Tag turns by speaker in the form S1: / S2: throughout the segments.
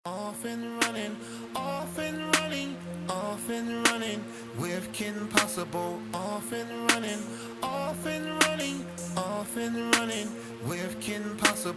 S1: Off and running, off and running, off and running with KimPossABLE. Off and running, off and running, off and running with KimPossABLE.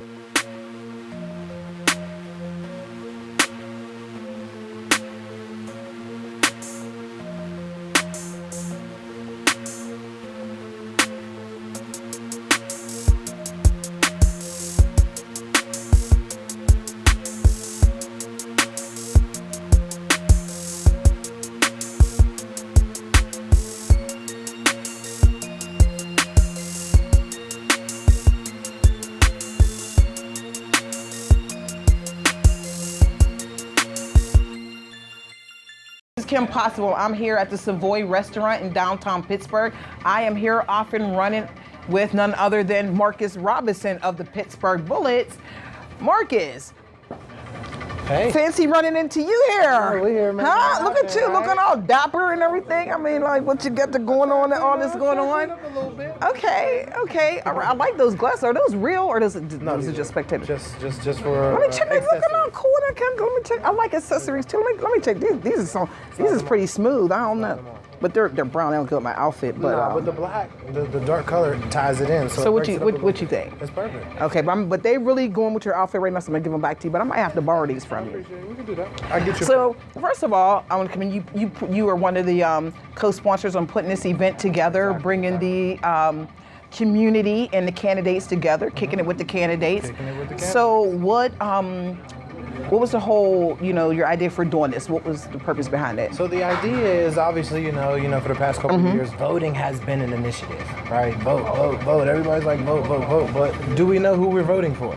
S2: KimPossABLE. I'm here at the Savoy restaurant in downtown Pittsburgh. I am here off and running with none other than Marcus Robinson of the Pittsburgh Bullets. Marcus,
S3: hey.
S2: Fancy running into you here.
S3: Oh, we here, man.
S2: Huh? Look at you, looking all dapper and everything. I mean, like, what you got going on and all this going on?
S3: A little bit.
S2: Okay. All right, I like those glasses. Are those real or does it just spectator?
S3: Just for.
S2: Let me check. Looking all cool. Let me check. I like accessories too. Let me check. These are pretty smooth. I don't know, but they're brown. They don't go with my outfit. But
S3: but the black, the dark color ties it in.
S2: So what you think?
S3: It's perfect.
S2: Okay, but they really going with your outfit right now. So I'm gonna give them back to you. But I might have to borrow these from you.
S3: We can do that. I get you.
S2: So first of all, I want to commend you. You are one of the co-sponsors on putting this event together, bringing the community and the candidates together, kicking it with the candidates. So what was the whole, your idea for doing this? What was the purpose behind it?
S3: So the idea is obviously, for the past couple of years, voting has been an initiative, right? Vote. Everybody's like vote. But do we know who we're voting for?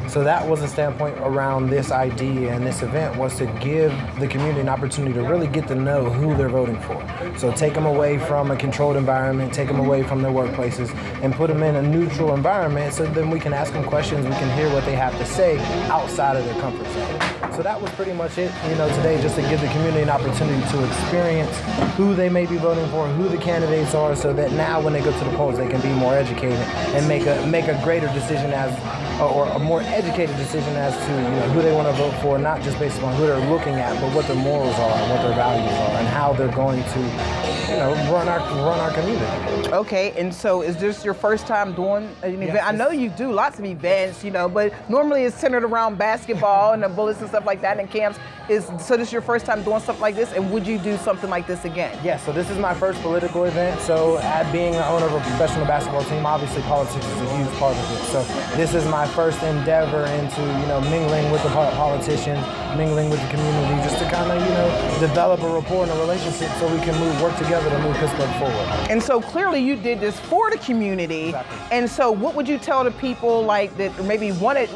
S3: So that was a standpoint around this idea and this event, was to give the community an opportunity to really get to know who they're voting for. So take them away from a controlled environment, take them away from their workplaces, and put them in a neutral environment so then we can ask them questions, we can hear what they have to say outside of their comfort zone. So that was pretty much it, today, just to give the community an opportunity to experience who they may be voting for, who the candidates are, so that now when they go to the polls, they can be more educated and make a greater decision or a more educated decision as to who they want to vote for, not just based on who they're looking at, but what their morals are and what their values are and how they're going to run our community.
S2: Okay, and so is this your first time doing an event? I know you do lots of events, but normally it's centered around basketball and the Bullets and stuff like that and camps. So this is your first time doing something like this, and would you do something like this again?
S3: Yeah, so this is my first political event. So being the owner of a professional basketball team, obviously politics is a huge part of it. So this is my first endeavor into, mingling with the politicians, mingling with the community, just to kind of, develop a rapport and a relationship so we can work together to move Pittsburgh forward.
S2: And so clearly you did this for the community.
S3: Exactly.
S2: And so what would you tell the people that maybe wanted,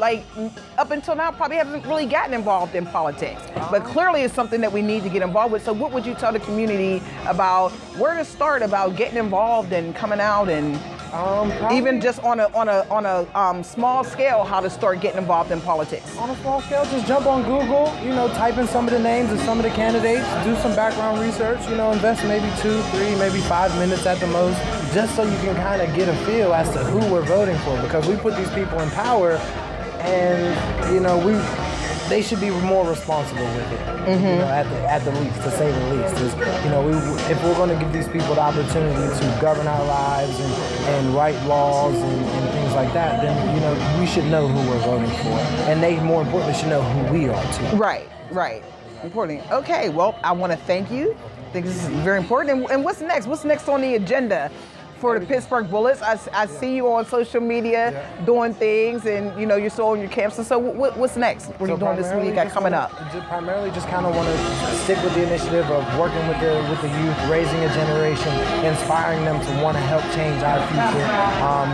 S2: up until now probably haven't really gotten involved in politics, but clearly it's something that we need to get involved with. So what would you tell the community about where to start about getting involved and coming out and even just on a small scale, how to start getting involved in politics?
S3: On a small scale, just jump on Google, type in some of the names of some of the candidates, do some background research, invest maybe 2, 3, maybe 5 minutes at the most, just so you can kind of get a feel as to who we're voting for, because we put these people in power and, they should be more responsible with it, at the least, to say the least. If we're going to give these people the opportunity to govern our lives and write laws and things like that, then, we should know who we're voting for. And they, more importantly, should know who we are, too.
S2: Right. Important. Okay, well, I want to thank you. I think this is very important. And what's next? What's next on the agenda for the Pittsburgh Bullets? I see you on social media doing things, and you're still on your camps. And so what's next? What are you doing this week? You got coming up?
S3: Primarily, just kind of want to stick with the initiative of working with the youth, raising a generation, inspiring them to want to help change our future.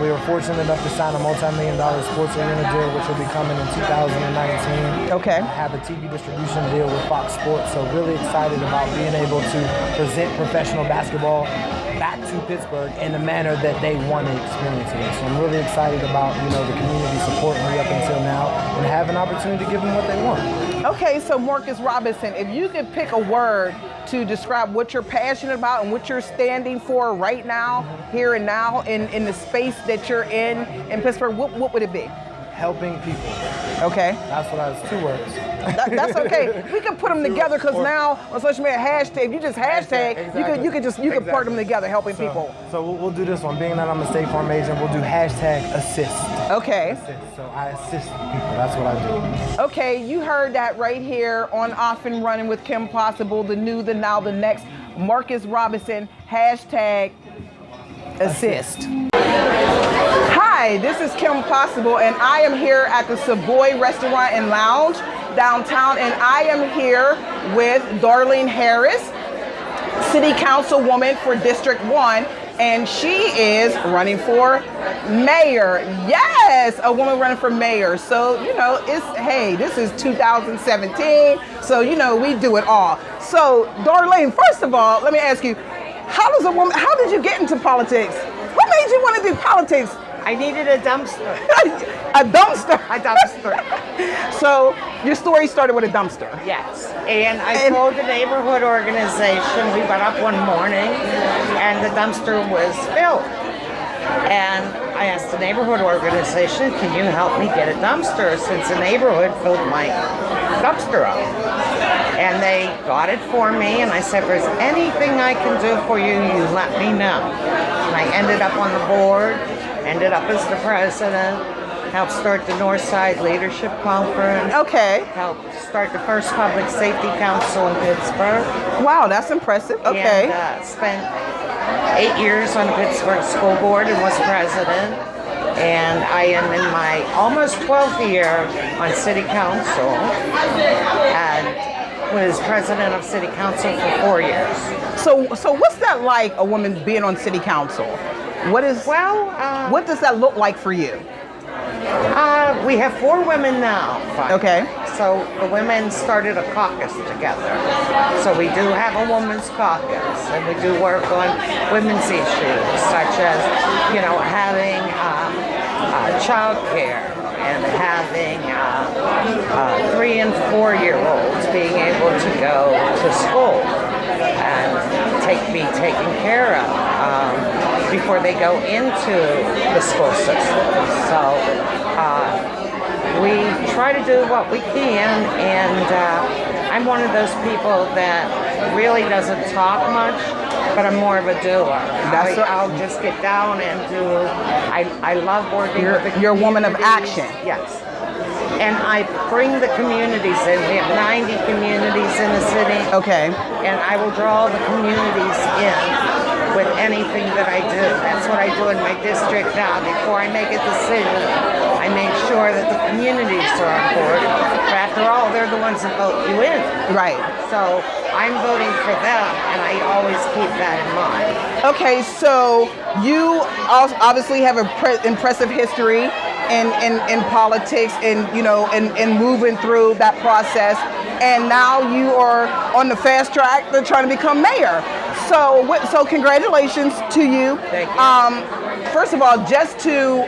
S3: We were fortunate enough to sign a multi-million-dollar sports arena deal, which will be coming in 2019.
S2: Okay.
S3: I have a TV distribution deal with Fox Sports, so really excited about being able to present professional basketball back to Pittsburgh in the manner that they want to experience it. So I'm really excited about, the community supporting me up until now and have an opportunity to give them what they want.
S2: Okay, so Marcus Robinson, if you could pick a word to describe what you're passionate about and what you're standing for right now, here and now, in the space that you're in Pittsburgh, what would it be?
S3: helping people.
S2: Okay.
S3: That's what I was, 2 words.
S2: That's okay. We can put them together because now on social media, hashtag, you just hashtag,
S3: exactly.
S2: you could put them together, helping people.
S3: So we'll do this one. Being that I'm a State Farm agent, we'll do hashtag assist.
S2: Okay.
S3: Assist. So I assist people. That's what I do.
S2: Okay, you heard that right here on Off and Running with Kim Possible, the new, the now, the next. Marcus Robinson, hashtag assist. Hi, this is Kim Possible, and I am here at the Savoy Restaurant and Lounge downtown, and I am here with Darlene Harris, City Councilwoman for District 1, and she is running for mayor. Yes, a woman running for mayor. So, you know, this is 2017, so, you know, we do it all. So, Darlene, first of all, let me ask you, how did you get into politics? What made you want to do politics?
S4: I needed a dumpster.
S2: A dumpster?
S4: A dumpster.
S2: So your story started with a dumpster?
S4: Yes. And I told the neighborhood organization, we got up one morning and the dumpster was filled. And I asked the neighborhood organization, can you help me get a dumpster since the neighborhood filled my dumpster up? And they got it for me, and I said, if there's anything I can do for you, you let me know. And I ended up on the board, ended up as the president, helped start the Northside Leadership Conference.
S2: Okay.
S4: Helped start the first Public Safety Council in Pittsburgh.
S2: Wow, that's impressive. Okay.
S4: And spent 8 years on the Pittsburgh School Board and was president. And I am in my almost 12th year on City Council and was president of City Council for 4 years.
S2: So what's that like, a woman being on City Council? What does that look like for you?
S4: We have 4 women now.
S2: Okay.
S4: So the women started a caucus together. So we do have a women's caucus, and we do work on women's issues, such as, you know, having child care and having 3- and 4-year-olds being able to go to school and be taken care of before they go into the school system. So we try to do what we can, and I'm one of those people that really doesn't talk much, but I'm more of a doer. I'll just get down and do. I love working with the communities.
S2: You're a woman of action.
S4: Yes. And I bring the communities in. We have 90 communities in the city.
S2: Okay.
S4: And I will draw the communities in with anything that I do. That's what I do in my district now. Before I make a decision, I make sure that the communities are on board. But after all, they're the ones that vote you in.
S2: Right.
S4: So I'm voting for them, and I always keep that in mind.
S2: Okay, so you obviously have an impressive history in politics, and you know, and moving through that process, and now you are on the fast track to trying to become mayor. So congratulations to you.
S4: Thank you.
S2: First of all, just to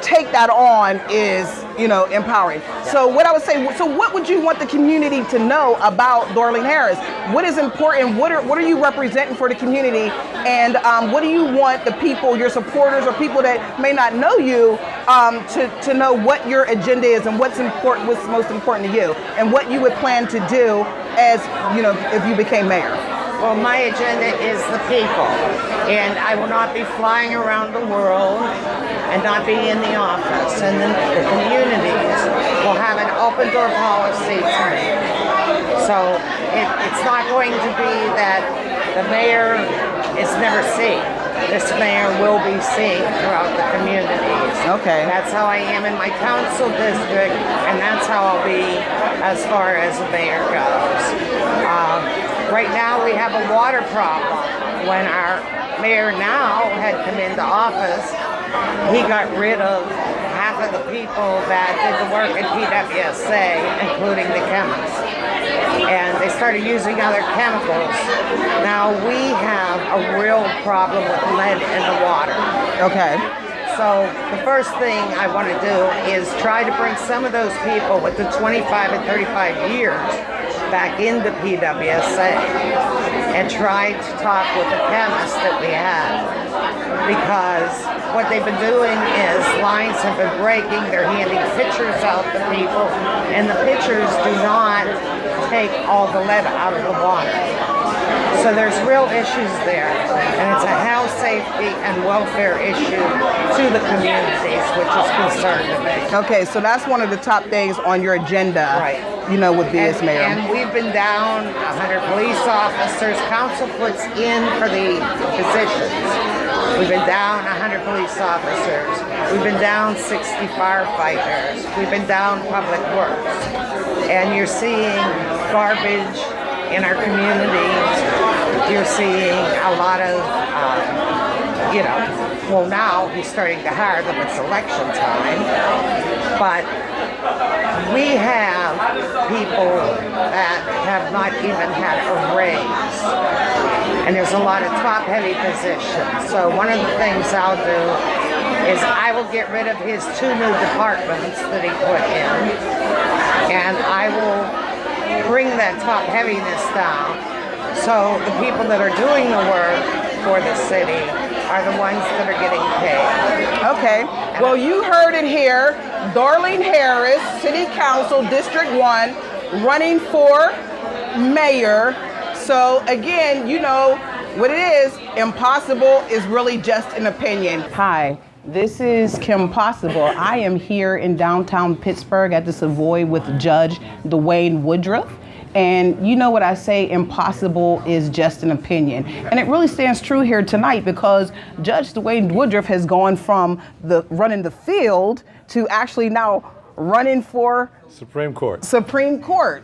S2: take that on is, you know, empowering. So what I would say, so what would you want the community to know about Darlene Harris? What is important? What are you representing for the community? And what do you want the people, your supporters, or people that may not know you, to know what your agenda is and what's most important to you, and what you would plan to do as, you know, if you became mayor?
S4: Well, my agenda is the people, and I will not be flying around the world and not be in the office, and then the communities will have an open door policy to me. So it's not going to be that the mayor is never seen. This mayor will be seen throughout the communities.
S2: Okay.
S4: That's how I am in my council district, and that's how I'll be as far as the mayor goes. Right now we have a water problem. When our mayor now had come into office, he got rid of half of the people that did the work at PWSA, including the chemists. And they started using other chemicals. Now we have a real problem with lead in the water.
S2: Okay.
S4: So the first thing I want to do is try to bring some of those people with the 25 and 35 years back into PWSA and tried to talk with the chemists that we had, because what they've been doing is lines have been breaking, they're handing pitchers out to people, and the pitchers do not take all the lead out of the water. So there's real issues there, and it's a health, safety, and welfare issue to the communities, which is concerned to me.
S2: Okay, so that's one of the top things on your agenda,
S4: Right.
S2: you know, with being as mayor.
S4: And we've been down 100 police officers. Council puts in for the positions. We've been down 100 police officers. We've been down 60 firefighters. We've been down public works. And you're seeing garbage in our communities. You're seeing a lot of, well, now he's starting to hire them. It's election time. But we have people that have not even had a raise. And there's a lot of top-heavy positions. So one of the things I'll do is I will get rid of his 2 new departments that he put in. And I will bring that top heaviness down, so the people that are doing the work for the city are the ones that are getting paid.
S2: Okay, well, you heard it here. Darlene Harris, City Council, District 1, running for mayor. So again, you know what it is. Impossible is really just an opinion. Hi. This is Kim Possible. I am here in downtown Pittsburgh at the Savoy with Judge Dwayne Woodruff. And you know what I say, impossible is just an opinion. And it really stands true here tonight, because Judge Dwayne Woodruff has gone from running the field to actually now running for
S5: Supreme Court.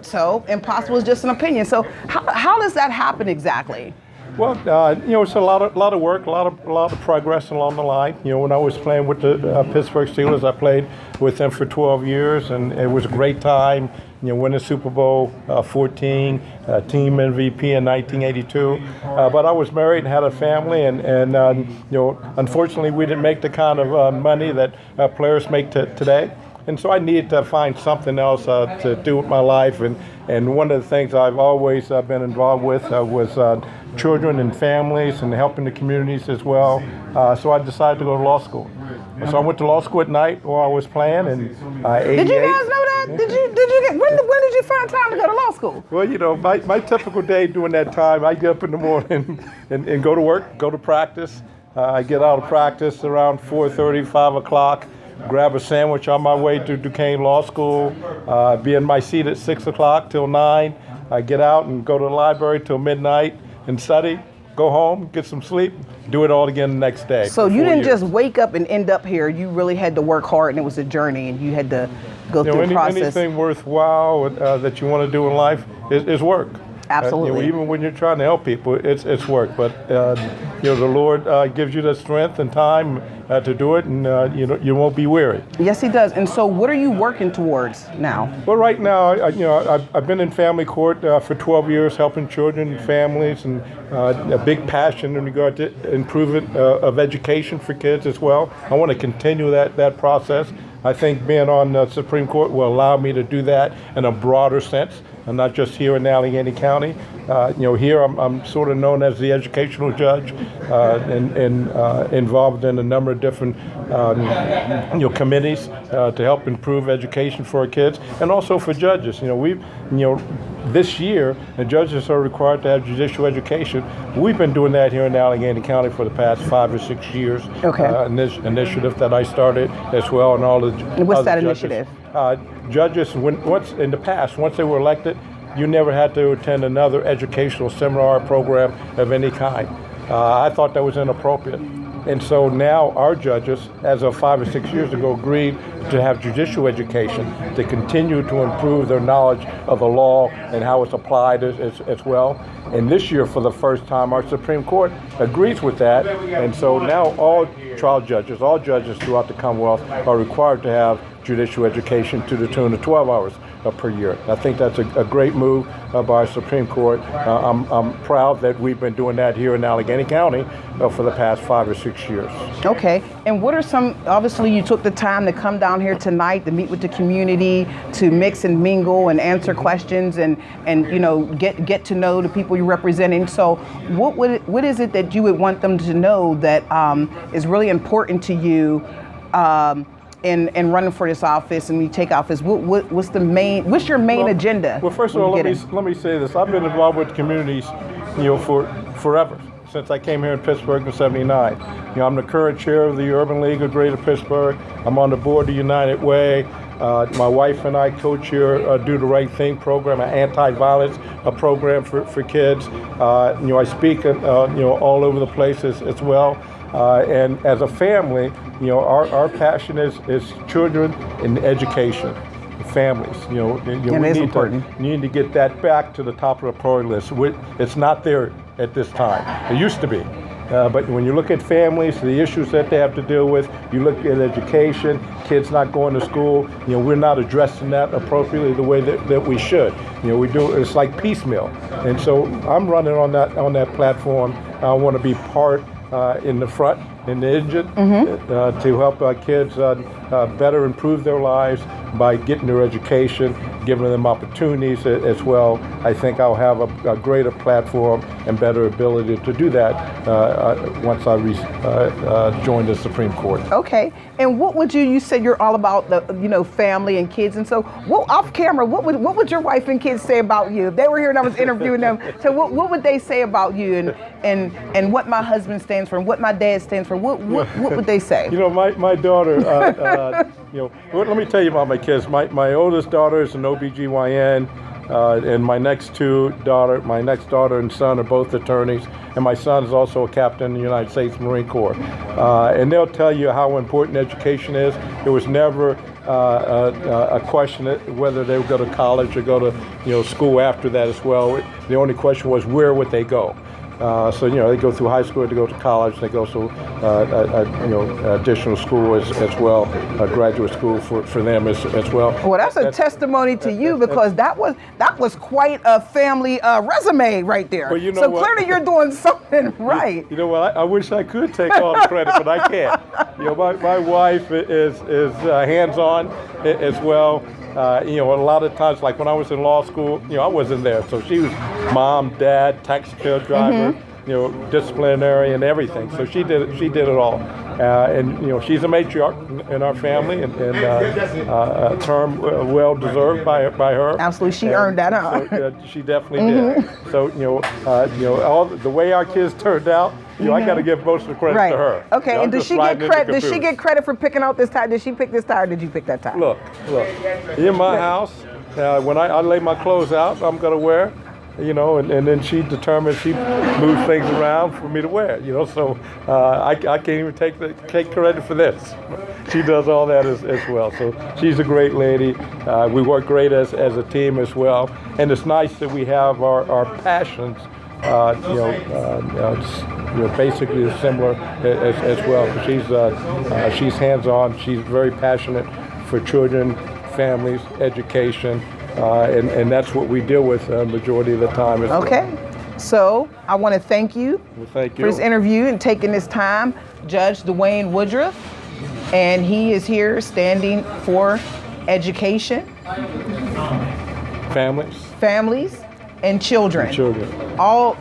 S2: So impossible is just an opinion. So how does that happen exactly?
S5: Well, it's a lot of work, a lot of progress along the line. When I was playing with the Pittsburgh Steelers, I played with them for 12 years, and it was a great time. Winning Super Bowl 14, team MVP in 1982. But I was married and had a family, and unfortunately, we didn't make the kind of money that players make today. And so I needed to find something else to do with my life. And one of the things I've always been involved with was children and families and helping the communities as well. So I decided to go to law school. And so I went to law school at night while I was playing. And
S2: did you guys know that? Did you get when did you find time to go to law school?
S5: Well, my typical day during that time, I get up in the morning and go to work, go to practice. I get out of practice around 4:30, 5 o'clock. Grab a sandwich on my way to Duquesne Law School, be in my seat at 6 o'clock till 9. I get out and go to the library till midnight and study, go home, get some sleep, do it all again the next day.
S2: So you didn't just wake up and end up here. You really had to work hard, and it was a journey, and you had to go through the process. Anything
S5: worthwhile that you want to do in life is work.
S2: Absolutely.
S5: Even when you're trying to help people, it's work. But the Lord gives you the strength and time to do it, and you won't be weary.
S2: Yes, He does. And so, what are you working towards now?
S5: Well, right now, I've been in family court for 12 years, helping children and families, and a big passion in regard to improvement of education for kids as well. I want to continue that process. I think being on the Supreme Court will allow me to do that in a broader sense, and not just here in Allegheny County. Here I'm sort of known as the educational judge, and involved in a number of different committees to help improve education for our kids, and also for judges. This year, the judges are required to have judicial education. We've been doing that here in Allegheny County for the past 5 or 6 years.
S2: Okay.
S5: This initiative that I started as well, and all the
S2: What's
S5: other
S2: that
S5: judges.
S2: initiative?
S5: Judges, once in the past, once they were elected, you never had to attend another educational seminar or program of any kind. I thought that was inappropriate. And so now our judges, as of 5 or 6 years ago, agreed to have judicial education to continue to improve their knowledge of the law and how it's applied as well. And this year, for the first time, our Supreme Court agrees with that. And so now all trial judges, all judges throughout the Commonwealth are required to have judicial education to the tune of 12 hours per year. I think that's a great move by our Supreme Court. I'm proud that we've been doing that here in Allegheny County for the past 5 or 6 years.
S2: Okay, and what are some, obviously you took the time to come down here tonight to meet with the community, to mix and mingle and answer questions and you know, get to know the people you're representing. So what is it that you would want them to know that is really important to you in running for this office and when you take office? What's your main agenda?
S5: Well, first of all, let me say this. I've been involved with communities, you know, for forever, since I came here in Pittsburgh in '79. You know, I'm the current chair of the Urban League of Greater Pittsburgh. I'm on the board of the United Way. My wife and I co-chair Do the Right Thing program, an anti-violence program for kids. You know, I speak you know, all over the place as well. And as a family, you know, our passion is children and education, families. You know, we need to get that back to the top of the priority list. It's not there at this time. It used to be. But when you look at families, the issues that they have to deal with, you look at education, kids not going to school, you know, we're not addressing that appropriately the way that we should. You know, we do, it's like piecemeal. And so I'm running on that platform. I want to be part in the front, in the engine, to help our kids better improve their lives by getting their education, giving them opportunities as well. I think I'll have a greater platform and better ability to do that once I join the Supreme Court.
S2: Okay, and what would you said you're all about the, you know, family and kids, and so off camera, what would your wife and kids say about you if they were here and I was interviewing them? So what would they say about you and what my husband stands for and what my dad stands for? What would they say?
S5: You know, my daughter, you know, let me tell you about my kids. My oldest daughter is an OBGYN, and my next daughter and son are both attorneys, and my son is also a captain in the United States Marine Corps. And they'll tell you how important education is. There was never a question whether they would go to college or go to, you know, school after that as well. The only question was where would they go. So, you know, they go through high school, they go to college, they go to, you know, additional school as well, graduate school for them as well.
S2: Well, that's a testimony to you, because that was quite a family resume right there.
S5: Well, you know
S2: so
S5: what?
S2: clearly you're doing something right.
S5: You know what? I wish I could take all the credit, but I can't. You know, my wife is hands-on as well. You know, a lot of times, like when I was in law school, you know, I wasn't there. So she was mom, dad, taxi cab driver, you know, disciplinary and everything. So she did it all. And, you know, she's a matriarch in our family, and a term well deserved by her.
S2: Absolutely, she earned that, huh?
S5: So, she definitely did. So, you know, all the way our kids turned out, you know, I got to give most of the credit to her.
S2: Okay,
S5: you know,
S2: and does she get credit? Does she get credit for picking out this tie? Did she pick this tie, or did you pick that tie?
S5: Look. In my house, when I lay my clothes out, I'm gonna wear, you know, and then she determines, she moves things around for me to wear, you know. So I can't even take credit for this. She does all that as well. So she's a great lady. We work great as a team as well, and it's nice that we have our passions. Basically similar as well. She's hands-on. She's very passionate for children, families, education, and that's what we deal with majority of the time.
S2: Okay. So I want to thank you, for this interview and taking this time, Judge Dwayne Woodruff, and he is here standing for education, families, and children. All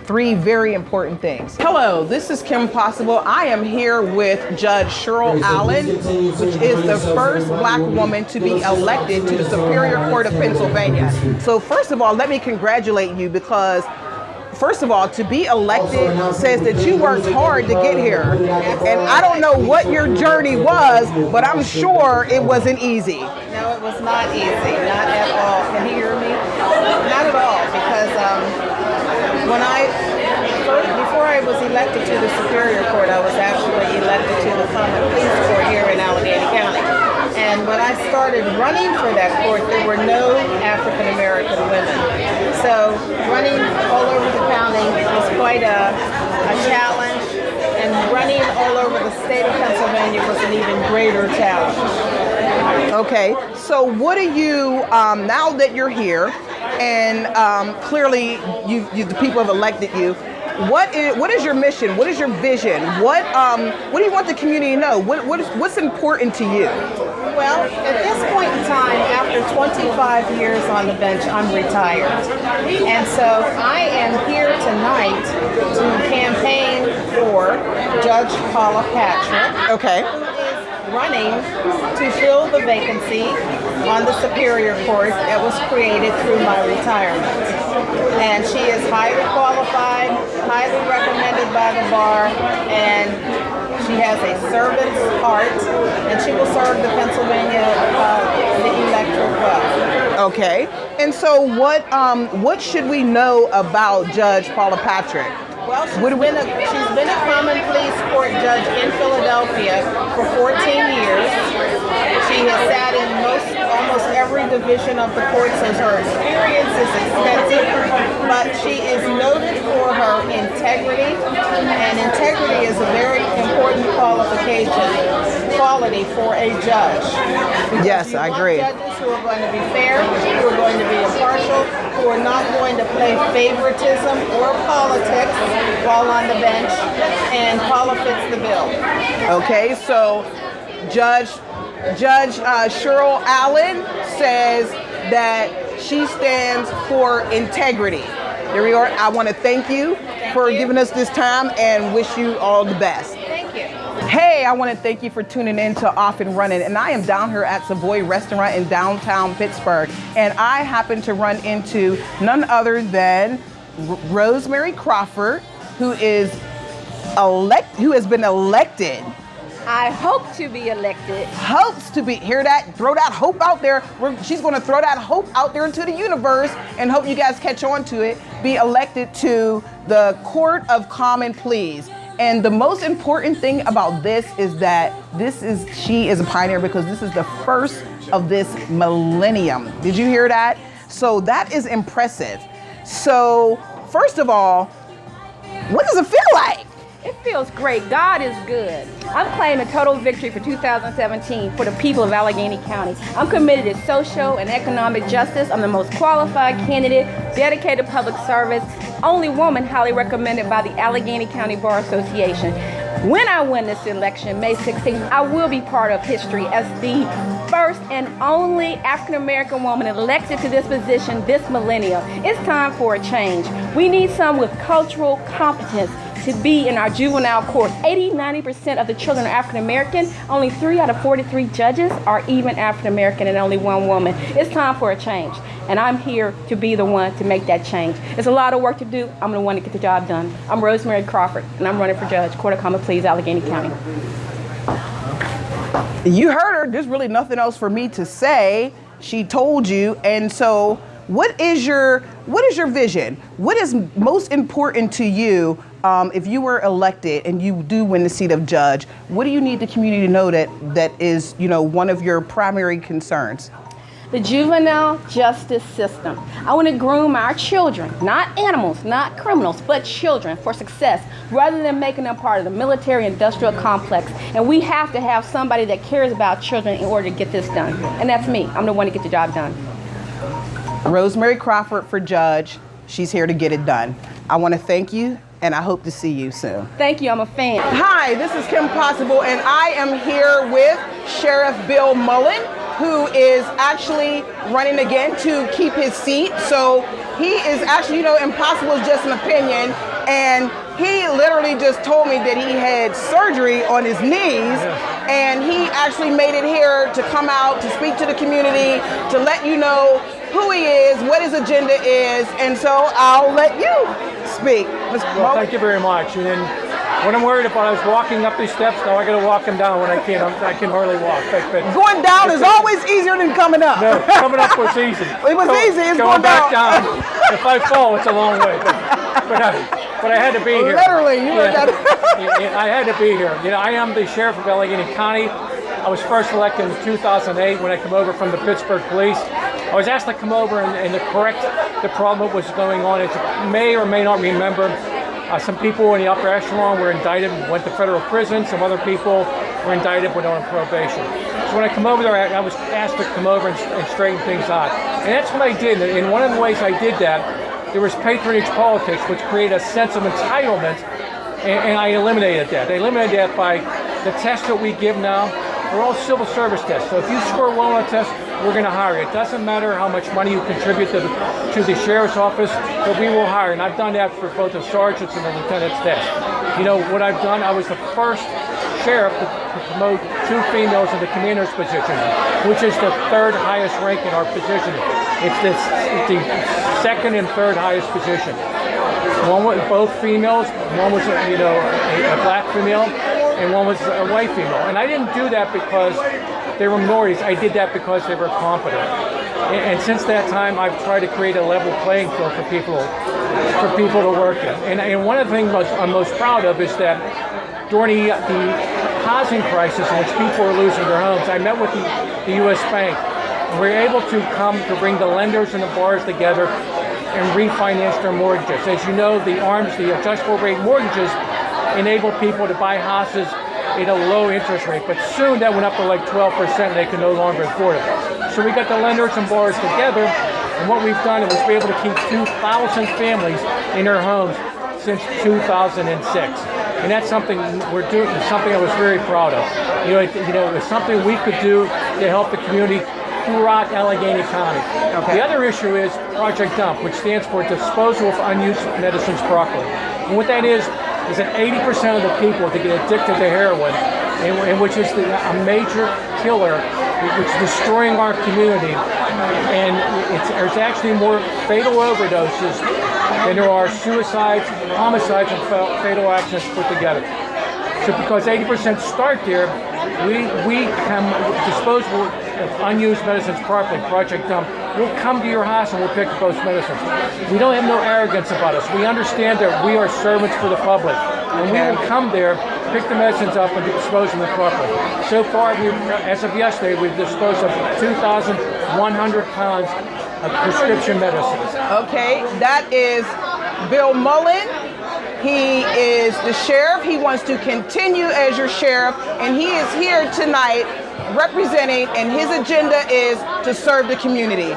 S2: three very important things. Hello, this is KimPossABLE. I am here with Judge Cheryl Allen, which is the first Black woman to be elected to the Superior Court of Pennsylvania. So first of all, let me congratulate you, because first of all, to be elected says that you worked hard to get here. And I don't know what your journey was, but I'm sure it wasn't easy.
S6: No, it was not easy, not at all. Can you hear me? Not at all, because before I was elected to the Superior Court, I was actually elected to the Common Pleas Court here in Allegheny County. And when I started running for that court, there were no African American women. So running all over the county was quite a challenge, and running all over the state of Pennsylvania was an even greater challenge.
S2: Okay, so what do you, now that you're here, and clearly the people have elected you, what is your mission? What is your vision? What do you want the community to know? What's important to you?
S6: Well, at this point in time, after 25 years on the bench, I'm retired. And so I am here tonight to campaign for Judge Paula Patrick.
S2: Okay.
S6: Running to fill the vacancy on the Superior Court that was created through my retirement. And she is highly qualified, highly recommended by the bar, and she has a servant's heart, and she will serve the Pennsylvania the electorate well.
S2: Okay, and so what should we know about Judge Paula Patrick?
S6: Well, she's been a common pleas court judge in Philadelphia for 14 years. She has sat in almost every division of the court, so her experience is extensive, but she is noted for her integrity, and integrity is a very important quality for a judge.
S2: Yes, I agree.
S6: Judges who are going to be fair, who are going to be impartial, who are not going to play favoritism or politics while on the bench, and Paula fits the bill.
S2: Okay, so Judge Cheryl Allen says that she stands for integrity. There we are. I want to thank you for giving us this time and wish you all the best.
S6: Thank you.
S2: Hey, I want to thank you for tuning in to Off and Running, and I am down here at Savoy Restaurant in downtown Pittsburgh, and I happen to run into none other than Rosemary Crawford, who has been elected.
S7: I hope to be elected.
S2: Hopes to be, hear that? Throw that hope out there. She's going to throw that hope out there into the universe and hope you guys catch on to it. Be elected to the Court of Common Pleas. And the most important thing about this is that she is a pioneer because this is the first of this millennium. Did you hear that? So that is impressive. So first of all, what does it feel like?
S7: It feels great. God is good. I'm claiming total victory for 2017 for the people of Allegheny County. I'm committed to social and economic justice. I'm the most qualified candidate, dedicated public service, only woman highly recommended by the Allegheny County Bar Association. When I win this election, May 16th, I will be part of history as the first and only African-American woman elected to this position this millennium. It's time for a change. We need someone with cultural competence to be in our juvenile court. 80-90% of the children are African-American. Only 3 out of 43 judges are even African-American and only 1 woman. It's time for a change. And I'm here to be the one to make that change. It's a lot of work to do. I'm the one to get the job done. I'm Rosemary Crawford, and I'm running for judge, Court of Common Pleas, Allegheny County.
S2: You heard her. There's really nothing else for me to say. She told you. And so what is your vision? What is most important to you if you were elected and you do win the seat of judge? What do you need the community to know that is, one of your primary concerns?
S7: The juvenile justice system. I want to groom our children, not animals, not criminals, but children for success, rather than making them part of the military-industrial complex. And we have to have somebody that cares about children in order to get this done. And that's me. I'm the one to get the job done.
S2: Rosemary Crawford for judge. She's here to get it done. I want to thank you, and I hope to see you soon.
S7: Thank you. I'm a fan.
S2: Hi, this is KimPossABLE, and I am here with Sheriff Bill Mullen, who is actually running again to keep his seat. So he is actually, impossible is just an opinion, and he literally just told me that he had surgery on his knees, and he actually made it here to come out to speak to the community, to let you know who he is, what his agenda is, and so I'll let you speak.
S8: Well, thank you very much. And when I'm worried about, I was walking up these steps, now I got to walk them down when I can't. I can hardly walk. But
S2: going down is always easier than coming up.
S8: No, coming up was easy.
S2: It was easy. It's
S8: going back
S2: down.
S8: If I fall, it's a long way. But I had to be here.
S2: Literally,
S8: I had to be here. I am the sheriff of Allegheny County. I was first elected in 2008 when I came over from the Pittsburgh Police. I was asked to come over and to correct the problem that was going on. As you may or may not remember, some people in the upper echelon were indicted and went to federal prison. Some other people were indicted but on probation. So when I come over there, I was asked to come over and straighten things out. And that's what I did. And one of the ways I did that, there was patronage politics, which created a sense of entitlement, and I eliminated that. I eliminated that by the tests that we give now. They're all civil service tests. So if you score well on a test, we're going to hire you. It doesn't matter how much money you contribute to the sheriff's office, but we will hire. And I've done that for both the sergeants and the lieutenant's test. You know what I've done? I was the first sheriff to promote 2 females in the commander's position, which is the 3rd highest rank in our position. It's the 2nd and 3rd highest position. One was both females. One was a black female, and one was a white female. And I didn't do that because they were minorities. I did that because they were competent. And since that time, I've tried to create a level playing field for people to work in. And one of the things I'm most proud of is that during the housing crisis in which people were losing their homes, I met with the U.S. Bank. And we were able to bring the lenders and the borrowers together and refinance their mortgages. As you know, the adjustable rate mortgages enable people to buy houses at a low interest rate, but soon that went up to like 12% and they could no longer afford it. So we got the lenders and borrowers together, and what we've done is we're able to keep 2,000 families in their homes since 2006. And that's something we're doing, something I was very proud of. It's something we could do to help the community throughout Allegheny County. Okay. The other issue is Project DUMP, which stands for Disposal of Unused Medicines Properly. And what that is that 80% of the people that get addicted to heroin, and which is a major killer, which is destroying our community, and there's actually more fatal overdoses than there are suicides, homicides, and fatal accidents put together. So because 80% start there, we can disposable of unused medicines properly, Project DUMP. We'll come to your house and we'll pick up those medicines. We don't have no arrogance about us. We understand that we are servants for the public. And we will come there, pick the medicines up, and dispose of them properly. So far, as of yesterday, we've disposed of 2,100 pounds of prescription medicines.
S2: Okay, that is Bill Mullen. He is the sheriff. He wants to continue as your sheriff, and he is here tonight representing, and his agenda is to serve the community.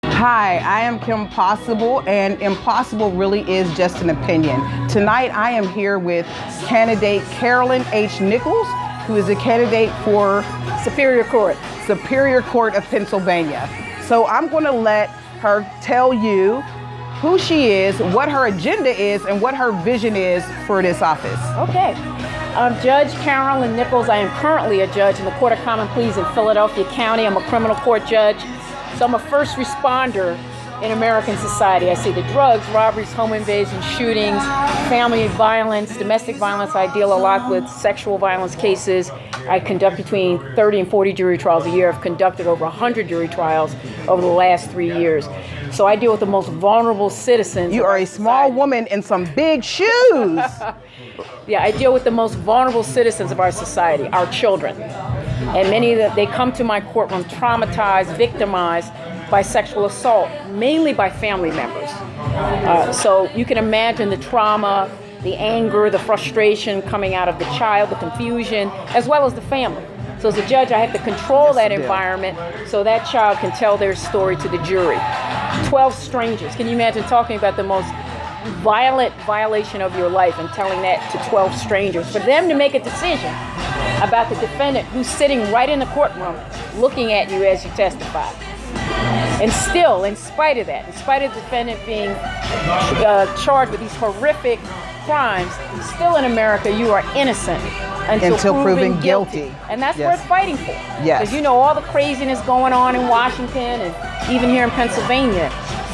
S2: Hi, I am KimPossABLE, and impossible really is just an opinion. Tonight I am here with candidate Carolyn H. Nichols, who is a candidate for
S7: Superior Court
S2: of Pennsylvania. So I'm going to let her tell you who she is, what her agenda is, and what her vision is for this office.
S7: Okay. I'm Judge Carolyn Nichols. I am currently a judge in the Court of Common Pleas in Philadelphia County. I'm a criminal court judge. So I'm a first responder in American society. I see the drugs, robberies, home invasions, shootings, family violence, domestic violence. I deal a lot with sexual violence cases. I conduct between 30 and 40 jury trials a year. I've conducted over 100 jury trials over the last 3 years. So I deal with the most vulnerable citizens.
S2: You are a small woman in some big shoes.
S7: Yeah, I deal with the most vulnerable citizens of our society, our children. And many of them, they come to my courtroom traumatized, victimized by sexual assault, mainly by family members. So you can imagine the trauma, the anger, the frustration coming out of the child, the confusion, as well as the family. So as a judge, I have to control that environment so that child can tell their story to the jury. 12 strangers. Can you imagine talking about the most violent violation of your life and telling that to 12 strangers? For them to make a decision about the defendant who's sitting right in the courtroom looking at you as you testify. And still, in spite of that, in spite of the defendant being charged with these horrific crimes, still in America you are innocent until proven guilty. And that's worth fighting for.
S2: Yes.
S7: Because you know all the craziness going on in Washington and even here in Pennsylvania,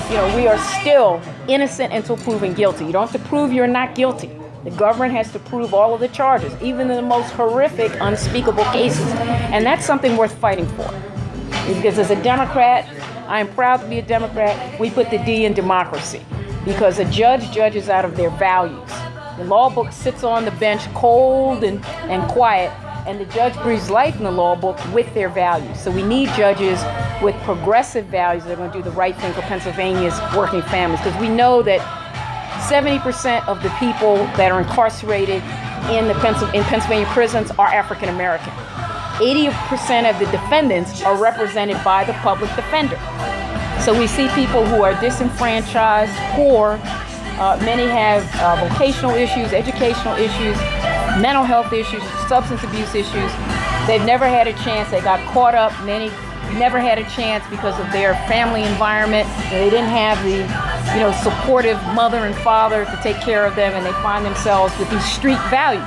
S7: you know, we are still innocent until proven guilty. You don't have to prove you're not guilty. The government has to prove all of the charges, even in the most horrific, unspeakable cases. And that's something worth fighting for. Because as a Democrat, I am proud to be a Democrat. We put the D in democracy. Because a judge judges out of their values. The law book sits on the bench cold and quiet, and the judge breathes life in the law book with their values. So we need judges with progressive values that are going to do the right thing for Pennsylvania's working families. Because we know that 70% of the people that are incarcerated in Pennsylvania prisons are African American. 80% of the defendants are represented by the public defender. So we see people who are disenfranchised, poor. Many have vocational issues, educational issues, mental health issues, substance abuse issues. They've never had a chance. They got caught up. Many never had a chance because of their family environment. They didn't have the, supportive mother and father to take care of them, and they find themselves with these street values.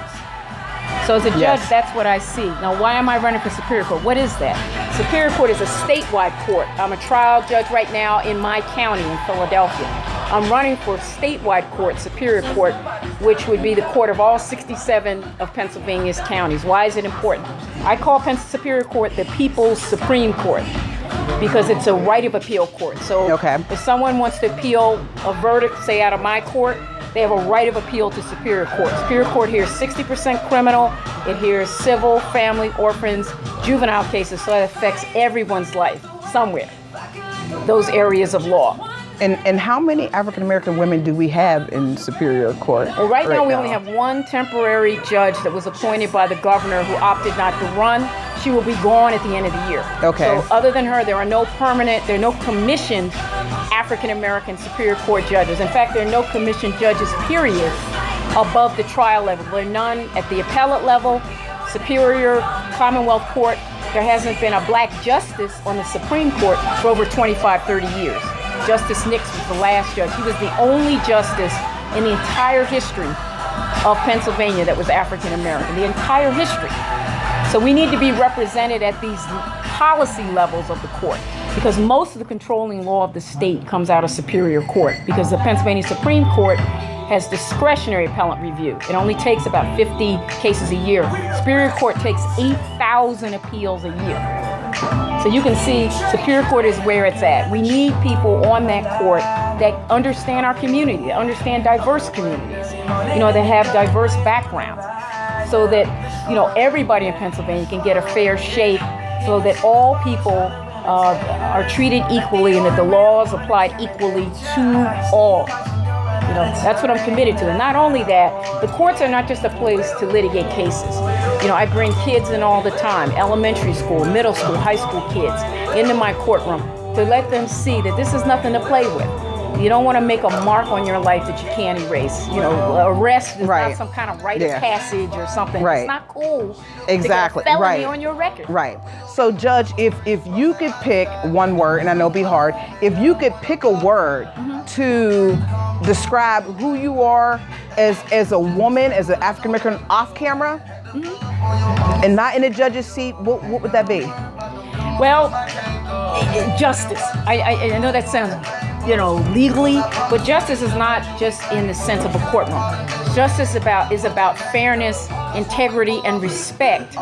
S7: So as a judge, that's what I see. Now, why am I running for Superior Court? What is that? Superior Court is a statewide court. I'm a trial judge right now in my county in Philadelphia. I'm running for statewide court, Superior Court, which would be the court of all 67 of Pennsylvania's counties. Why is it important? I call Superior Court the People's Supreme Court because it's a right of appeal court. So if someone wants to appeal a verdict, say out of my court, they have a right of appeal to Superior Court. Superior Court hears 60% criminal, it hears civil, family, orphans, juvenile cases, so that affects everyone's life somewhere, those areas of law.
S2: And how many African American women do we have in Superior Court?
S7: Well, right now we only have one temporary judge that was appointed by the governor who opted not to run. She will be gone at the end of the year.
S2: Okay.
S7: So other than her, there are no commissioned African American Superior Court judges. In fact, there are no commissioned judges, period, above the trial level. There are none at the appellate level, Superior Commonwealth Court. There hasn't been a black justice on the Supreme Court for over 25, 30 years. Justice Nix was the last judge. He was the only justice in the entire history of Pennsylvania that was African American, the entire history. So we need to be represented at these policy levels of the court because most of the controlling law of the state comes out of Superior Court because the Pennsylvania Supreme Court has discretionary appellate review. It only takes about 50 cases a year. Superior Court takes 8,000 appeals a year. So you can see Superior Court is where it's at. We need people on that court that understand our community, that understand diverse communities, that have diverse backgrounds, so that, everybody in Pennsylvania can get a fair shake, so that all people are treated equally and that the laws applied equally to all. That's what I'm committed to. And not only that, the courts are not just a place to litigate cases. I bring kids in all the time, elementary school, middle school, high school kids, into my courtroom to let them see that this is nothing to play with. You don't want to make a mark on your life that you can't erase. Arrest is not some kind of rite of passage or something. It's not cool.
S2: Exactly.
S7: To get a felony on your record.
S2: Right. So, Judge, if you could pick one word, and I know it'd be hard, if you could pick a word to describe who you are as a woman, as an African American off camera, and not in a judge's seat, what would that be? Well,
S7: justice. I know that sounds legally, but justice is not just in the sense of a courtroom. Justice is about fairness, integrity, and respect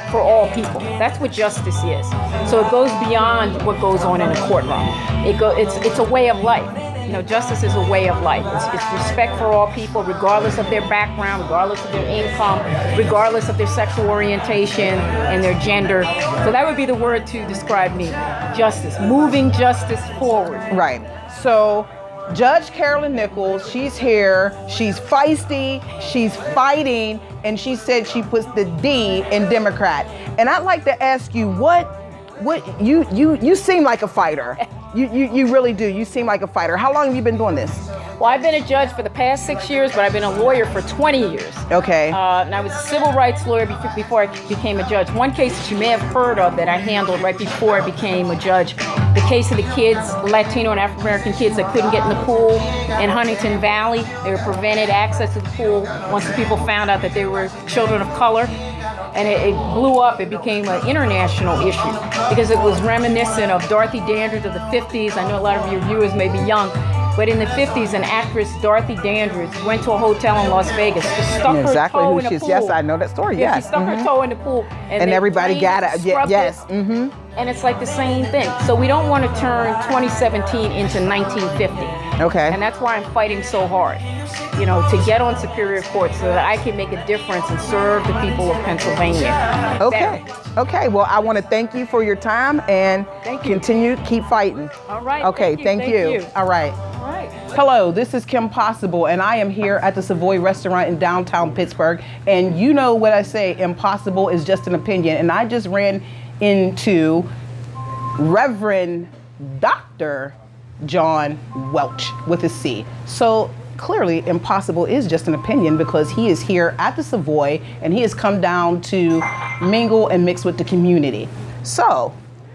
S7: for all people. That's what justice is. So it goes beyond what goes on in a courtroom. It's a way of life. Justice is a way of life. It's respect for all people, regardless of their background, regardless of their income, regardless of their sexual orientation and their gender. So that would be the word to describe me. Justice. Moving justice forward.
S2: Right. So Judge Carolyn Nichols, she's here, she's feisty, she's fighting, and she said she puts the D in Democrat. And I'd like to ask you, what you seem like a fighter. You really do. You seem like a fighter. How long have you been doing this?
S7: Well, I've been a judge for the past 6 years, but I've been a lawyer for 20 years.
S2: Okay.
S7: And I was a civil rights lawyer before I became a judge. One case that you may have heard of that I handled right before I became a judge, the case of the kids, Latino and African American kids that couldn't get in the pool in Huntington Valley. They were prevented access to the pool once the people found out that they were children of color. And it blew up. It became an international issue because it was reminiscent of Dorothy Dandridge of the 50s. I know a lot of your viewers may be young, but in the 50s, an actress, Dorothy Dandridge, went to a hotel in Las Vegas, stuck her toe in the pool.
S2: Yes, I know that story. Yes,
S7: she stuck her toe in the pool, and
S2: everybody got it. Yes.
S7: And it's like the same thing. So we don't want to turn 2017 into 1950.
S2: Okay.
S7: And that's why I'm fighting so hard, to get on Superior Court so that I can make a difference and serve the people of Pennsylvania.
S2: Okay. Okay. Well, I want to thank you for your time and keep fighting.
S7: All right.
S2: Okay. Thank you.
S7: you.
S2: All right.
S7: All right.
S2: Hello, this is KimPossABLE, and I am here at the Savoy Restaurant in downtown Pittsburgh. And you know what I say, impossible is just an opinion. And I just ran into Reverend Dr. John Welch with a C. So clearly impossible is just an opinion because he is here at the Savoy and he has come down to mingle and mix with the community. So,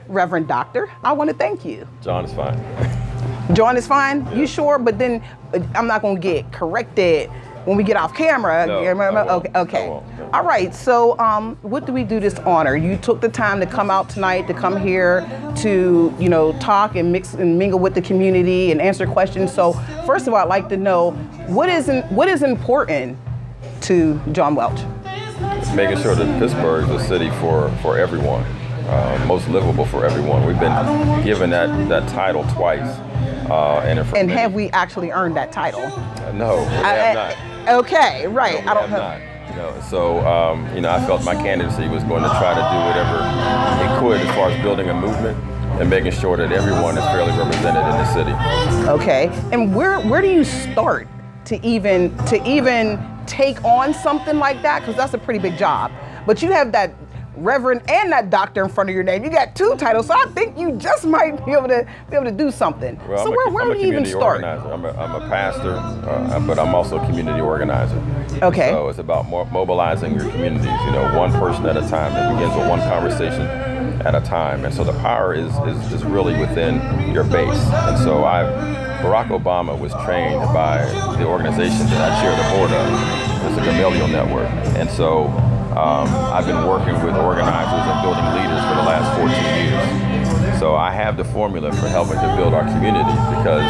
S2: Reverend Doctor, I want to thank you.
S9: John is fine.
S2: John is fine? Yeah. You sure? But then I'm not going to get corrected when we get off camera.
S9: No,
S2: okay.
S9: No.
S2: All right. So what do we do this honor? You took the time to come out tonight, to come here to, talk and mix and mingle with the community and answer questions. So first of all, I'd like to know what is important to John Welch?
S9: Making sure that Pittsburgh is a city for everyone, most livable for everyone. We've been given that title twice. And
S2: have we actually earned that title?
S9: No, we have not.
S2: Okay, right.
S9: No, I don't know. So I felt my candidacy was going to try to do whatever it could as far as building a movement and making sure that everyone is fairly represented in the city.
S2: Okay, and where do you start to even take on something like that? Because that's a pretty big job. But you have that Reverend and that doctor in front of your name. You got two titles, so I think you just might be able to do something.
S9: Well,
S2: so where do you even start?
S9: I'm a pastor, but I'm also a community organizer.
S2: Okay.
S9: So it's about mobilizing your communities. One person at a time. It begins with one conversation at a time, and so the power is really within your base. And so Barack Obama was trained by the organization that I chair the board of. It's the Gamaliel Network, and so. I've been working with organizers and building leaders for the last 14 years. So I have the formula for helping to build our community because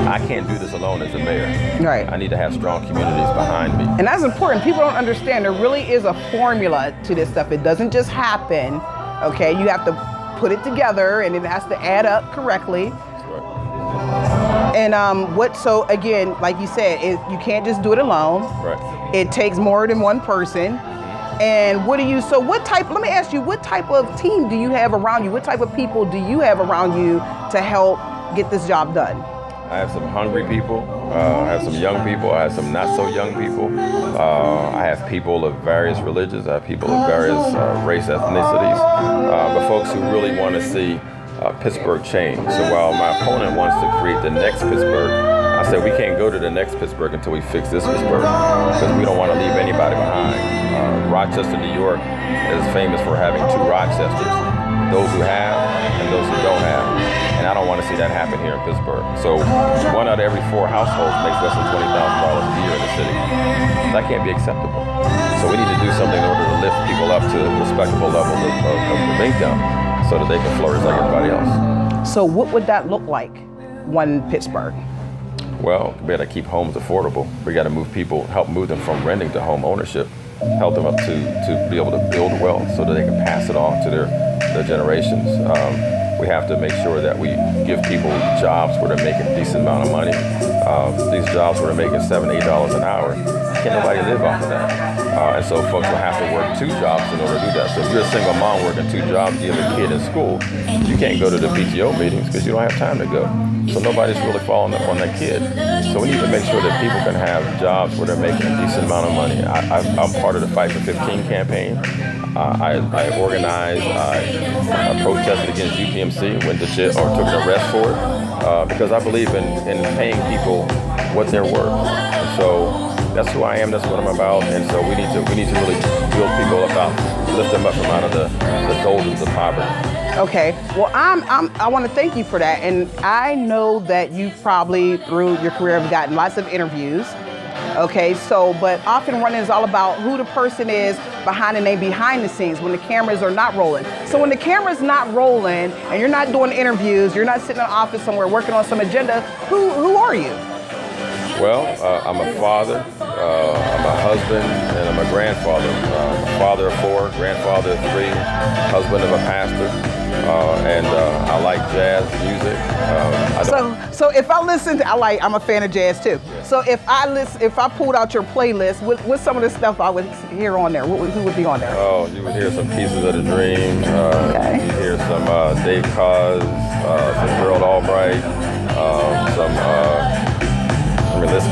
S9: I can't do this alone as a mayor.
S2: Right.
S9: I need to have strong communities behind me.
S2: And that's important. People don't understand there really is a formula to this stuff. It doesn't just happen, okay? You have to put it together and it has to add up correctly.
S9: That's right.
S2: And so again, like you said, you can't just do it alone.
S9: Right.
S2: It takes more than one person. And let me ask you, what type of team do you have around you? What type of people do you have around you to help get this job done?
S9: I have some hungry people, I have some young people, I have some not so young people. I have people of various religions, I have people of various race ethnicities, but folks who really want to see Pittsburgh change. So while my opponent wants to create the next Pittsburgh, I said we can't go to the next Pittsburgh until we fix this Pittsburgh because we don't want to leave anybody behind. Rochester, New York is famous for having two Rochesters, those who have and those who don't have. And I don't want to see that happen here in Pittsburgh. So 1 out of every 4 households makes less than $20,000 a year in the city. That can't be acceptable. So we need to do something in order to lift people up to respectable levels of income so that they can flourish like everybody else.
S2: So what would that look like, one Pittsburgh?
S9: Well, we got to keep homes affordable. We got to help move them from renting to home ownership, help them up to be able to build wealth so that they can pass it on to their generations. We have to make sure that we give people jobs where they're making a decent amount of money. These jobs where they're making $7, $8 an hour, can't nobody live off of that. And so folks will have to work 2 jobs in order to do that. So if you're a single mom working 2 jobs, you have a kid in school, you can't go to the PTO meetings because you don't have time to go. So nobody's really following up on that kid. So we need to make sure that people can have jobs where they're making a decent amount of money. I'm part of the Fight for 15 campaign. I organized, I protested against UPMC, went to jail or took an arrest for it because I believe in paying people what they're worth. And so that's who I am, that's what I'm about, and so we need to really build people up, lift them up from out of the doldrums of poverty.
S2: Okay, well, I want to thank you for that, and I know that you've probably, through your career, have gotten lots of interviews. Okay, but often running is all about who the person is behind the scenes when the cameras are not rolling. So when the camera's not rolling and you're not doing interviews, you're not sitting in an office somewhere working on some agenda, who are you?
S9: Well, I'm a father, I'm a husband, and I'm a grandfather. Father of 4, grandfather of 3, husband of a pastor, and I like jazz music.
S2: So if I listen, I'm a fan of jazz too. Yeah. So if I pulled out your playlist, what's some of the stuff I would hear on there? Who would be on there?
S9: Oh, you would hear some Pieces of the Dream. Okay. You'd hear some Dave Koz, some Gerald Albright, some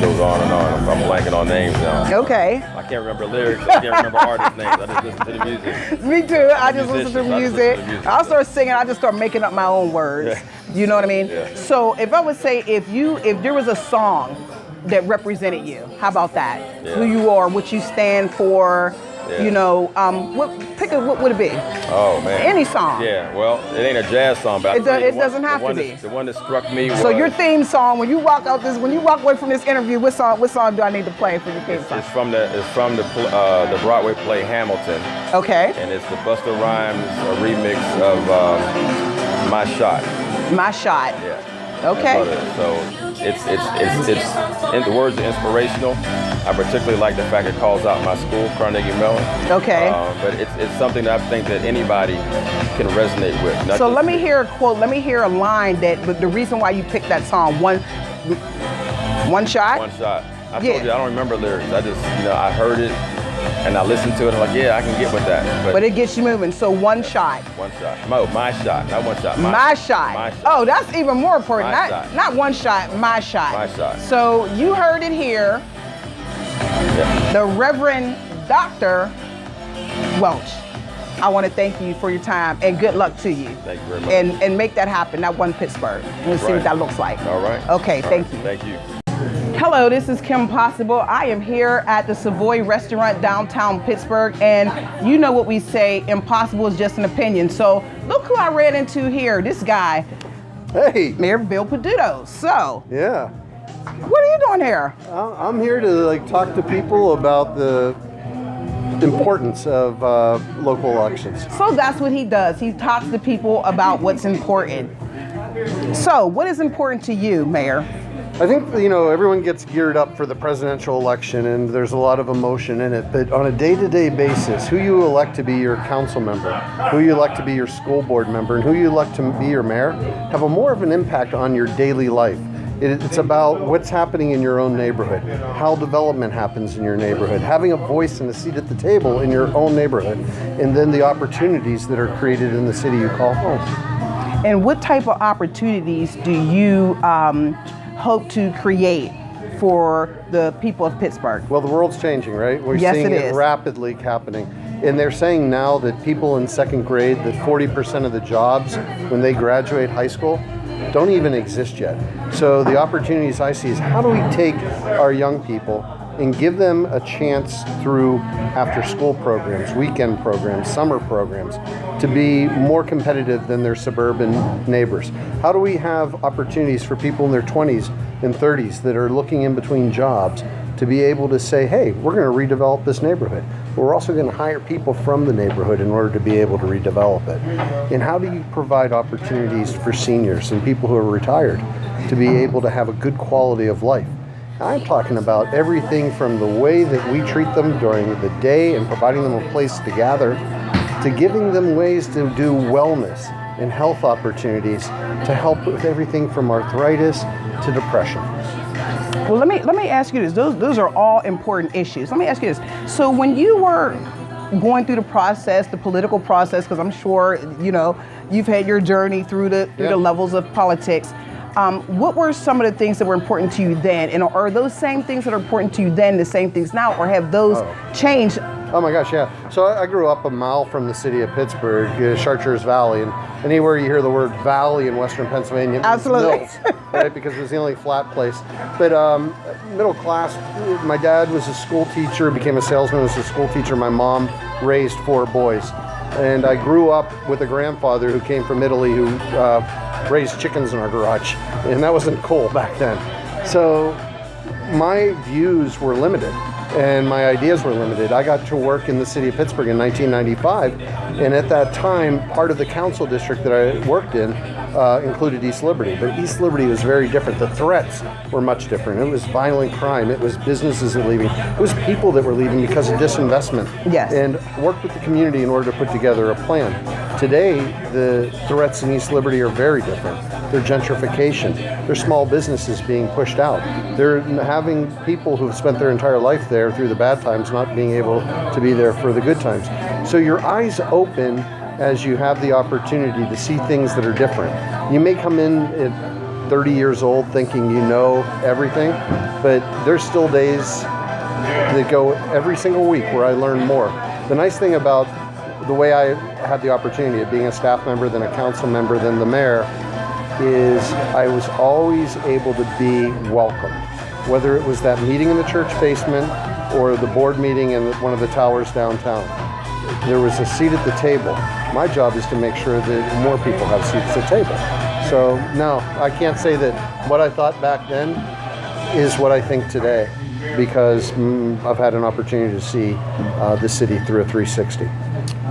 S9: goes on and on. I'm blanking on names now.
S2: Okay.
S9: I can't remember lyrics. I can't remember artist names. I just listen to the music.
S2: Me too. I just listen to music. I'll start singing. I just start making up my own words.
S9: Yeah.
S2: You know what I mean?
S9: Yeah.
S2: So if I would say if there was a song that represented you, how about that?
S9: Yeah.
S2: Who you are, what you stand for.
S9: Yeah.
S2: You know, what would it be?
S9: Oh man.
S2: Any song.
S9: Yeah. Well, it ain't a jazz song, but
S2: It doesn't have to be.
S9: The one that struck me was.
S2: So your theme song, when you walk away from this interview, what song do I need to play for your theme song?
S9: It's from the Broadway play Hamilton.
S2: Okay.
S9: And it's the Busta Rhymes remix of My Shot.
S2: My Shot.
S9: Yeah.
S2: Okay.
S9: So it's the words are inspirational. I particularly like the fact it calls out my school, Carnegie Mellon.
S2: Okay.
S9: But it's something that I think that anybody can resonate with.
S2: So let me hear a quote. Let me hear a line that the reason why you picked that song. One shot.
S9: One shot. I told you I don't remember lyrics. I just I heard it and I listened to it. I'm like, yeah, I can get with that.
S2: But it gets you moving. So one shot.
S9: One shot. No, my shot, not one shot.
S2: My shot.
S9: My shot.
S2: Oh, that's even more important.
S9: My shot.
S2: Not one shot. My shot.
S9: My shot.
S2: So you heard it here.
S9: Yeah.
S2: The Reverend Dr. Welch. I want to thank you for your time and good luck to you.
S9: Thank you very much.
S2: And make that happen. That one Pittsburgh. We'll see what that looks like.
S9: All right.
S2: Okay, thank you.
S9: Thank you.
S2: Hello, this is Kim Possible. I am here at the Savoy Restaurant downtown Pittsburgh, and you know what we say, impossible is just an opinion. So look who I ran into here, this guy.
S10: Hey.
S2: Mayor Bill Peduto. So,
S10: yeah.
S2: What are you doing here?
S10: I'm here to talk to people about the importance of local elections.
S2: So that's what he does. He talks to people about what's important. So what is important to you, Mayor?
S10: I think, everyone gets geared up for the presidential election and there's a lot of emotion in it, but on a day-to-day basis, who you elect to be your council member, who you elect to be your school board member, and who you elect to be your mayor have a more of an impact on your daily life. It's about what's happening in your own neighborhood, how development happens in your neighborhood, having a voice and a seat at the table in your own neighborhood, and then the opportunities that are created in the city you call home.
S2: And what type of opportunities do you hope to create for the people of Pittsburgh?
S10: Well, the world's changing, right? We're seeing it rapidly happening. And they're saying now that people in second grade, that 40% of the jobs when they graduate high school don't even exist yet. So the opportunities I see is how do we take our young people and give them a chance through after school programs, weekend programs, summer programs, to be more competitive than their suburban neighbors? How do we have opportunities for people in their 20s and 30s that are looking in between jobs to be able to say, hey, we're going to redevelop this neighborhood. But we're also going to hire people from the neighborhood in order to be able to redevelop it. And how do you provide opportunities for seniors and people who are retired to be able to have a good quality of life? I'm talking about everything from the way that we treat them during the day and providing them a place to gather, to giving them ways to do wellness and health opportunities to help with everything from arthritis to depression.
S2: Well, let me ask you this. Those are all important issues. Let me ask you this. So when you were going through the process, the political process, because I'm sure you've had your journey through the levels of politics. What were some of the things that were important to you then? And are those same things that are important to you then the same things now, or have those changed?
S10: Oh my gosh, yeah. So I grew up a mile from the city of Pittsburgh, Chartiers Valley, and anywhere you hear the word valley in western Pennsylvania,
S2: absolutely,
S10: mills, right? Because it was the only flat place. But middle class, my dad was a school teacher, became a salesman as a school teacher. My mom raised 4 boys. And I grew up with a grandfather who came from Italy who raised chickens in our garage. And that wasn't cool back then. So my views were limited and my ideas were limited. I got to work in the city of Pittsburgh in 1995. And at that time, part of the council district that I worked in included East Liberty. But East Liberty was very different. The threats were much different. It was violent crime. It was businesses that were leaving. It was people that were leaving because of disinvestment.
S2: Yes.
S10: And worked with the community in order to put together a plan. Today, the threats in East Liberty are very different. They're gentrification. They're small businesses being pushed out. They're having people who've spent their entire life there through the bad times not being able to be there for the good times. So your eyes open as you have the opportunity to see things that are different. You may come in 30 years old thinking you know everything, but there's still days that go every single week where I learn more. The nice thing about the way I had the opportunity of being a staff member, then a council member, then the mayor, is I was always able to be welcomed. Whether it was that meeting in the church basement or the board meeting in one of the towers downtown. There was a seat at the table. My job is to make sure that more people have seats at the table. So no, I can't say that what I thought back then is what I think today, because I've had an opportunity to see the city through a 360.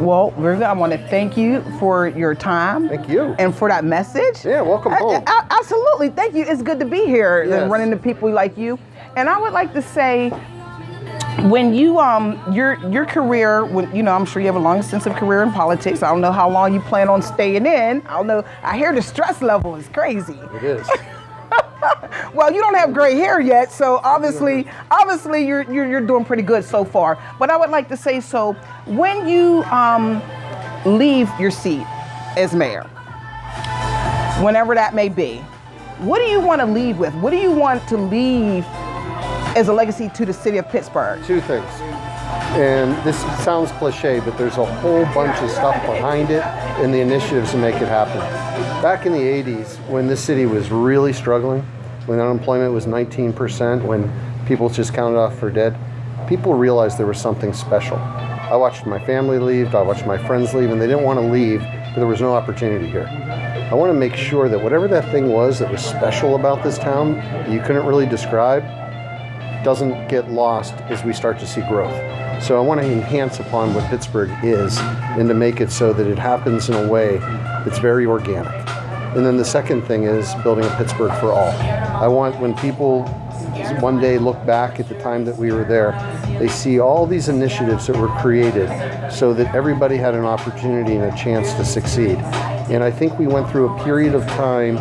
S2: Well, I want to thank you for your time.
S10: Thank you.
S2: And for that message.
S10: Yeah, welcome home.
S2: Absolutely, thank you. It's good to be here and running into people like you. And I would like to say, when you your career, when I'm sure you have a long, extensive career in politics. I don't know how long you plan on staying in. I don't know. I hear the stress level is crazy.
S10: It is.
S2: Well, you don't have gray hair yet, so obviously you're doing pretty good so far. But I would like to say, so when you leave your seat as mayor, whenever that may be, what do you want to leave with? What do you want to leave as a legacy to the city of Pittsburgh?
S10: Two things. And this sounds cliche, but there's a whole bunch of stuff behind it and the initiatives to make it happen. Back in the 80s, when this city was really struggling, when unemployment was 19%, when people just counted off for dead, people realized there was something special. I watched my family leave, I watched my friends leave, and they didn't want to leave, but there was no opportunity here. I want to make sure that whatever that thing was that was special about this town, you couldn't really describe, doesn't get lost as we start to see growth. So I want to enhance upon what Pittsburgh is and to make it so that it happens in a way that's very organic. And then the second thing is building a Pittsburgh for all. I want when people one day look back at the time that we were there, they see all these initiatives that were created so that everybody had an opportunity and a chance to succeed. And I think we went through a period of time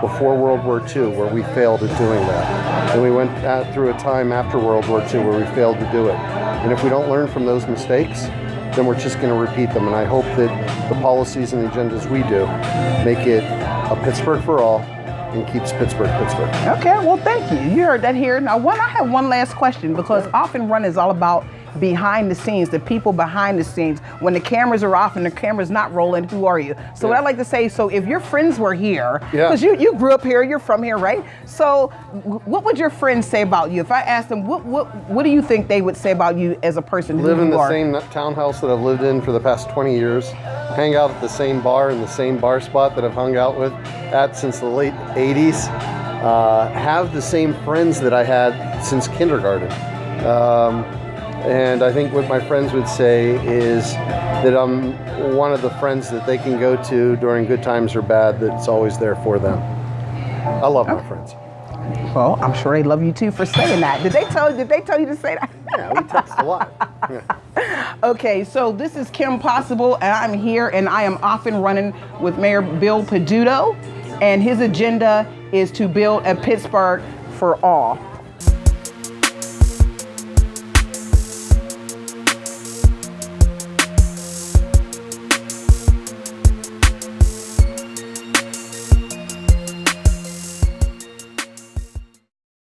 S10: before World War II where we failed at doing that. And we went through a time after World War II where we failed to do it. And if we don't learn from those mistakes, then we're just going to repeat them. And I hope that the policies and the agendas we do make it a Pittsburgh for all and keeps Pittsburgh, Pittsburgh. Okay,
S2: well, thank you. You heard that here. Now, I have one last question, because Often Run is all about behind the scenes, the people behind the scenes. When the cameras are off and the camera's not rolling, who are you? So what I'd like to say, so if your friends were here, because you grew up here, you're from here, right? So what would your friends say about you? If I asked them, what do you think they would say about you as a person?
S10: Live in the same townhouse that I've lived in for the past 20 years, hang out at the same bar in the same bar spot that I've hung out since the late 80s, have the same friends that I had since kindergarten. And I think what my friends would say is that I'm one of the friends that they can go to during good times or bad, that's always there for them. I love my friends.
S2: Well, I'm sure they love you too for saying that. Did they tell you to say that?
S10: Yeah, we text a lot. Yeah.
S2: Okay, so this is KimPossABLE, and I'm here, and I am off and running with Mayor Bill Peduto, and his agenda is to build a Pittsburgh for all.